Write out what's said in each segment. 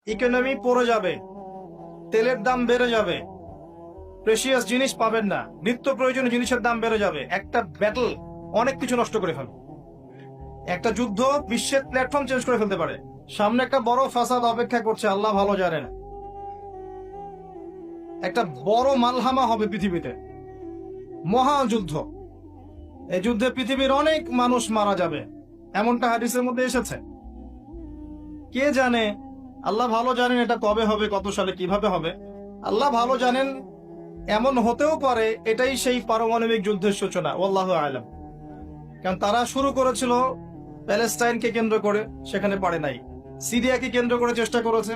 Economy পড়ে যাবে, তেলের দাম বেড়ে যাবে, প্রেশিয়াস জিনিস পাবেন না, নিত্য প্রয়োজনীয় জিনিসের দাম বেড়ে যাবে। একটা ব্যাটল অনেক কিছু নষ্ট করে ফেলবে। একটা যুদ্ধ বিশ্বের প্ল্যাটফর্ম চেঞ্জ করে ফেলতে পারে। সামনে একটা বড় ফাসাদ অপেক্ষা করছে, আল্লাহ ভালো জানেন। একটা বড় মালহামা হবে পৃথিবীতে, মহাযুদ্ধ। এই যুদ্ধে পৃথিবীর অনেক মানুষ মারা যাবে, এমনটা হাদিসের মধ্যে এসেছে। কে জানে, আল্লাহ ভালো জানেন এটা কবে হবে, কত সালে, কিভাবে হবে, আল্লাহ ভালো জানেন। এমন হতেও পারে এটাই সেই পারমাণবিক যুদ্ধের সূচনা, আল্লাহু আ'লাম। কারণ তারা শুরু করেছিল প্যালেস্টাইনকে কেন্দ্র করে, সেখানে পারে নাই। সিরিয়াকে কেন্দ্র করে চেষ্টা করেছে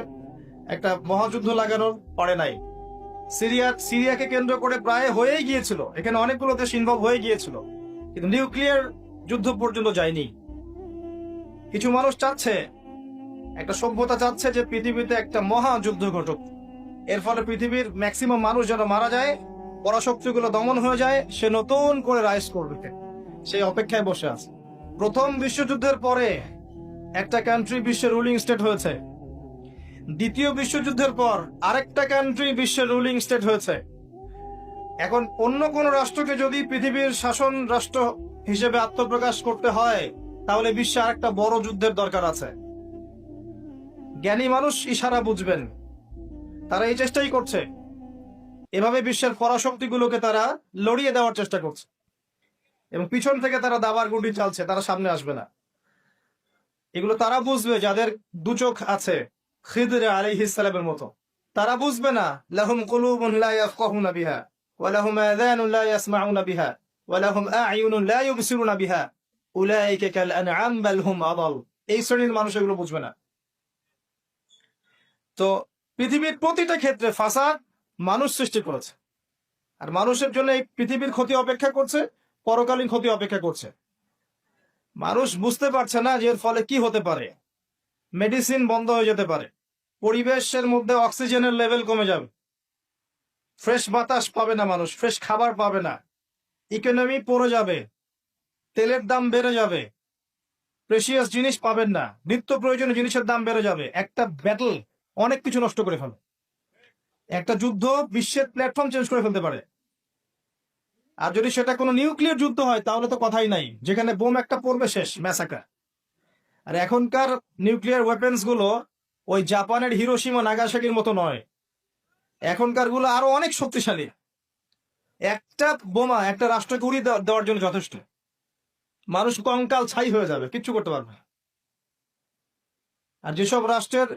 একটা মহাযুদ্ধ লাগানোর, পারে নাই। সিরিয়াকে কেন্দ্র করে প্রায় হয়েই গিয়েছিল, এখানে অনেকগুলো দেশ ইনভলভ হয়ে গিয়েছিল, কিন্তু নিউক্লিয়ার যুদ্ধ পর্যন্ত যায়নি। কিছু মানুষ চাচ্ছে, একটা সভ্যতা চাচ্ছে যে পৃথিবীতে একটা মহাযুদ্ধ ঘটুক, এর ফলে পৃথিবীর ম্যাক্সিমাম মানুষ যেন মারা যায়, পরাশক্তিগুলো দমন হয়ে যায়, সে নতুন করে রাইজ করবে, সেই অপেক্ষায় বসে আছে। প্রথম বিশ্বযুদ্ধের পরে একটা কান্ট্রি বিশ্বের রুলিং স্টেট হয়েছে, দ্বিতীয় বিশ্বযুদ্ধের পর আরেকটা কান্ট্রি বিশ্বের রুলিং স্টেট হয়েছে। এখন অন্য কোন রাষ্ট্রকে যদি পৃথিবীর শাসন রাষ্ট্র হিসেবে আত্মপ্রকাশ করতে হয়, তাহলে বিশ্বে আরেকটা বড় যুদ্ধের দরকার আছে। জ্ঞানী মানুষ ইশারা বুঝবেন, তারা এই চেষ্টাই করছে। এভাবে বিশ্বের পরাশক্তিগুলোকে তারা লড়িয়ে দেওয়ার চেষ্টা করছে, এবং পিছন থেকে তারা দাবার গুটি চালছে, তারা সামনে আসবে না। এগুলো তারা বুঝবে যাদের দু চোখ আছে, খিদর আলাইহিস সালামের মতো। তারা বুঝবে না, লাহুম কুলুবুন লা ইয়াফকাহুনা বিহা ওয়া লাহুম আযানুন লা ইয়াসমাউনা বিহা ওয়া লাহুম আ'য়ুনুন লা ইউবসিরুনা বিহা উলাইকা কাল আনআম বাল হুম আদাল। এই শ্রেণীর মানুষ এগুলো বুঝবে না। তো পৃথিবীর প্রতিটা ক্ষেত্রে ফাসাদ মানুষ সৃষ্টি করেছে, আর মানুষের জন্য এই পৃথিবীর ক্ষতি অপেক্ষা করছে, পরকালীন ক্ষতি অপেক্ষা করছে। মানুষ বুঝতে পারছে না যে এর ফলে কি হতে পারে। মেডিসিন বন্ধ হয়ে যেতে পারে, পরিবেশের মধ্যে অক্সিজেনের লেভেল কমে যাবে, ফ্রেশ বাতাস পাবে না মানুষ, ফ্রেশ খাবার পাবে না, ইকোনমি পড়ে যাবে, তেলের দাম বেড়ে যাবে, প্রেশিয়াস জিনিস পাবেন না, নিত্য প্রয়োজনীয় জিনিসের দাম বেড়ে যাবে। একটা ব্যাটল অনেক কিছু নষ্ট করে ফেলে। একটা যুদ্ধ বিশ্বের প্ল্যাটফর্ম চেঞ্জ করে ফেলতে পারে। আর যদি সেটা কোনো নিউক্লিয়ার যুদ্ধ হয়, তাহলে তো কথাই নাই, যেখানে বোম একটা পড়বে, শেষ, ম্যাসাকার। আর এখনকার নিউক্লিয়ার ওয়েপেন্স গুলো ওই জাপানের হিরোশিমা নাগাসাকির মতো নয়, এখনকার গুলো আরো অনেক শক্তিশালী। একটা বোমা একটা রাষ্ট্রকে উড়িয়ে দেওয়ার জন্য যথেষ্ট। মানুষ কঙ্কাল ছাই হয়ে যাবে, কিচ্ছু করতে পারবে না। আর যেসব রাষ্ট্রের